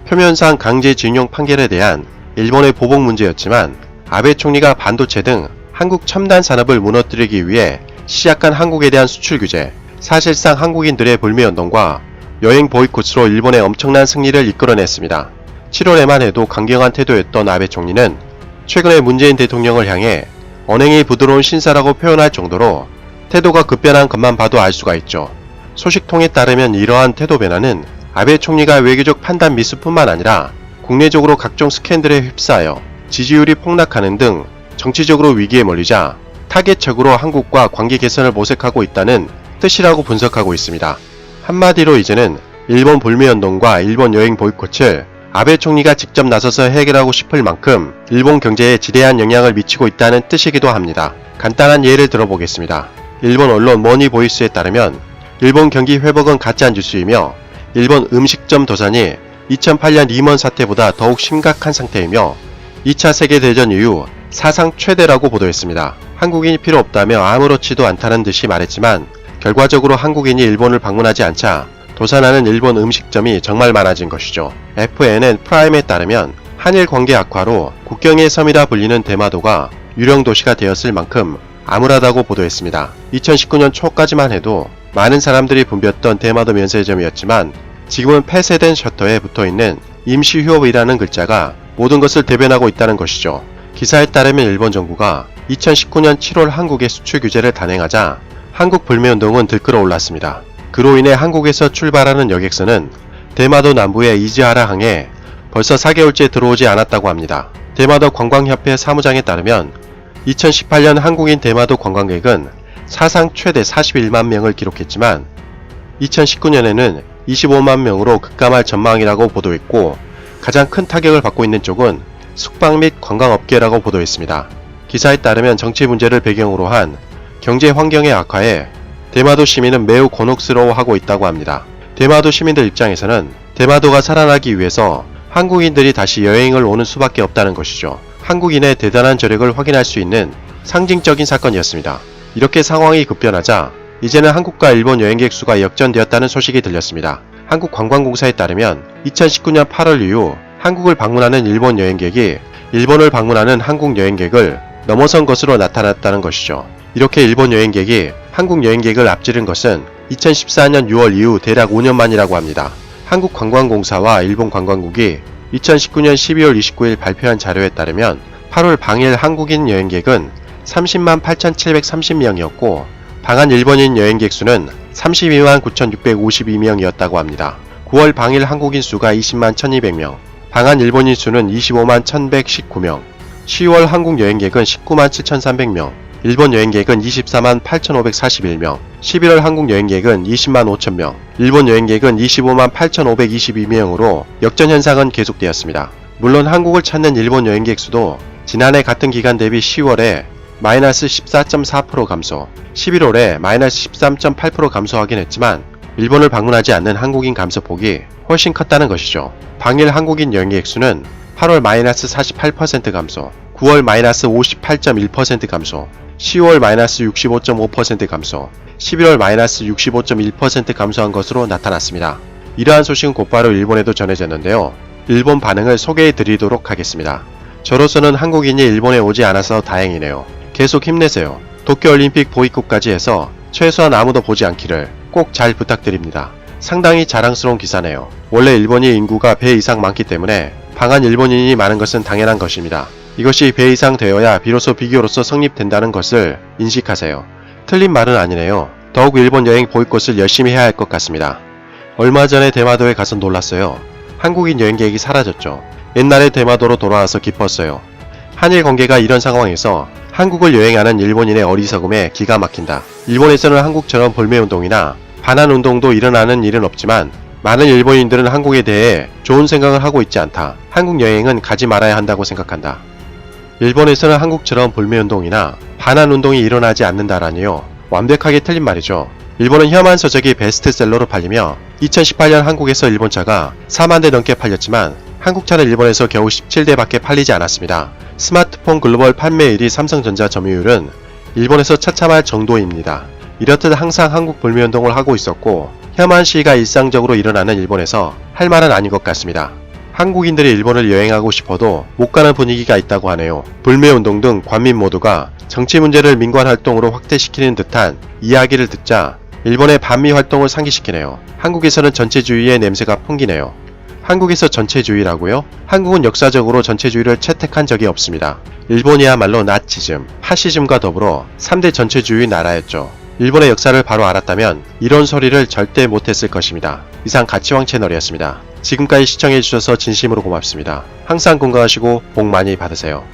표면상 강제징용 판결에 대한 일본의 보복 문제였지만 아베 총리가 반도체 등 한국 첨단 산업을 무너뜨리기 위해 시작한 한국에 대한 수출 규제, 사실상 한국인들의 불매운동과 여행 보이콧으로 일본의 엄청난 승리를 이끌어냈습니다. 7월에만 해도 강경한 태도였던 아베 총리는 최근에 문재인 대통령을 향해 언행이 부드러운 신사라고 표현할 정도로 태도가 급변한 것만 봐도 알 수가 있죠. 소식통에 따르면 이러한 태도 변화는 아베 총리가 외교적 판단 미스뿐만 아니라 국내적으로 각종 스캔들에 휩싸여 지지율이 폭락하는 등 정치적으로 위기에 몰리자 타겟적으로 한국과 관계 개선을 모색하고 있다는 뜻이라고 분석하고 있습니다. 한마디로 이제는 일본 불매운동과 일본 여행 보이콧을 아베 총리가 직접 나서서 해결하고 싶을 만큼 일본 경제에 지대한 영향을 미치고 있다는 뜻이기도 합니다. 간단한 예를 들어보겠습니다. 일본 언론 머니보이스에 따르면 일본 경기 회복은 가짜한 뉴스이며 일본 음식점 도산이 2008년 리먼 사태보다 더욱 심각한 상태이며 2차 세계대전 이후 사상 최대라고 보도했습니다. 한국인이 필요 없다며 아무렇지도 않다는 듯이 말했지만 결과적으로 한국인이 일본을 방문하지 않자 도산하는 일본 음식점이 정말 많아진 것이죠. FNN 프라임에 따르면 한일 관계 악화로 국경의 섬이라 불리는 대마도가 유령 도시가 되었을 만큼 암울하다고 보도했습니다. 2019년 초까지만 해도 많은 사람들이 붐볐던 대마도 면세점이었지만 지금은 폐쇄된 셔터에 붙어있는 임시휴업이라는 글자가 모든 것을 대변하고 있다는 것이죠. 기사에 따르면 일본 정부가 2019년 7월 한국의 수출 규제를 단행하자 한국 불매운동은 들끓어올랐습니다. 그로 인해 한국에서 출발하는 여객선은 대마도 남부의 이즈하라 항에 벌써 4개월째 들어오지 않았다고 합니다. 대마도 관광협회 사무장에 따르면 2018년 한국인 대마도 관광객은 사상 최대 41만 명을 기록했지만 2019년에는 25만 명으로 급감할 전망이라고 보도했고 가장 큰 타격을 받고 있는 쪽은 숙박 및 관광업계라고 보도했습니다. 기사에 따르면 정치 문제를 배경으로 한 경제 환경의 악화에 대마도 시민은 매우 곤혹스러워하고 있다고 합니다. 대마도 시민들 입장에서는 대마도가 살아나기 위해서 한국인들이 다시 여행을 오는 수밖에 없다는 것이죠. 한국인의 대단한 저력을 확인할 수 있는 상징적인 사건이었습니다. 이렇게 상황이 급변하자 이제는 한국과 일본 여행객 수가 역전되었다는 소식이 들렸습니다. 한국관광공사에 따르면 2019년 8월 이후 한국을 방문하는 일본 여행객이 일본을 방문하는 한국 여행객을 넘어선 것으로 나타났다는 것이죠. 이렇게 일본 여행객이 한국 여행객을 앞지른 것은 2014년 6월 이후 대략 5년 만이라고 합니다. 한국관광공사와 일본 관광국이 2019년 12월 29일 발표한 자료에 따르면 8월 방일 한국인 여행객은 30만 8,730명이었고 방한 일본인 여행객 수는 32만 9,652명이었다고 합니다. 9월 방일 한국인 수가 20만 1,200명, 방한 일본인 수는 25만 1,119명, 10월 한국 여행객은 19만 7,300명, 일본 여행객은 24만 8,541명, 11월 한국 여행객은 20만 5,000명, 일본 여행객은 25만 8,522명으로 역전 현상은 계속되었습니다. 물론 한국을 찾는 일본 여행객 수도 지난해 같은 기간 대비 10월에 마이너스 14.4% 감소, 11월에 마이너스 13.8% 감소하긴 했지만 일본을 방문하지 않는 한국인 감소폭이 훨씬 컸다는 것이죠. 방일 한국인 여행객 수는 8월 마이너스 48% 감소, 9월 마이너스 58.1% 감소, 10월 마이너스 65.5% 감소, 11월 마이너스 65.1% 감소한 것으로 나타났습니다. 이러한 소식은 곧바로 일본에도 전해졌는데요. 일본 반응을 소개해 드리도록 하겠습니다. 저로서는 한국인이 일본에 오지 않아서 다행이네요. 계속 힘내세요. 도쿄올림픽 보이콧까지 해서 최소한 아무도 보지 않기를 꼭 잘 부탁드립니다. 상당히 자랑스러운 기사네요. 원래 일본이 인구가 배 이상 많기 때문에 방한 일본인이 많은 것은 당연한 것입니다. 이것이 배 이상 되어야 비로소 비교로서 성립된다는 것을 인식하세요. 틀린 말은 아니네요. 더욱 일본 여행 보이콧을 열심히 해야 할 것 같습니다. 얼마 전에 대마도에 가서 놀랐어요. 한국인 여행객이 사라졌죠. 옛날에 대마도로 돌아와서 기뻤어요. 한일 관계가 이런 상황에서 한국을 여행하는 일본인의 어리석음에 기가 막힌다. 일본에서는 한국처럼 불매운동이나 반환운동도 일어나는 일은 없지만 많은 일본인들은 한국에 대해 좋은 생각을 하고 있지 않다. 한국 여행은 가지 말아야 한다고 생각한다. 일본에서는 한국처럼 불매운동이나 반환운동이 일어나지 않는다라니요. 완벽하게 틀린 말이죠. 일본은 혐한 서적이 베스트셀러로 팔리며 2018년 한국에서 일본차가 4만 대 넘게 팔렸지만 한국차는 일본에서 겨우 17대밖에 팔리지 않았습니다. 스마트폰 글로벌 판매 1위 삼성전자 점유율은 일본에서 처참할 정도입니다. 이렇듯 항상 한국 불매운동을 하고 있었고 혐한 시위가 일상적으로 일어나는 일본에서 할 말은 아닌 것 같습니다. 한국인들이 일본을 여행하고 싶어도 못 가는 분위기가 있다고 하네요. 불매운동 등 관민 모두가 정치 문제를 민관 활동으로 확대시키는 듯한 이야기를 듣자 일본의 반미 활동을 상기시키네요. 한국에서는 전체주의의 냄새가 풍기네요. 한국에서 전체주의라고요? 한국은 역사적으로 전체주의를 채택한 적이 없습니다. 일본이야말로 나치즘, 파시즘과 더불어 3대 전체주의 나라였죠. 일본의 역사를 바로 알았다면 이런 소리를 절대 못했을 것입니다. 이상 가치왕 채널이었습니다. 지금까지 시청해주셔서 진심으로 고맙습니다. 항상 건강하시고 복 많이 받으세요.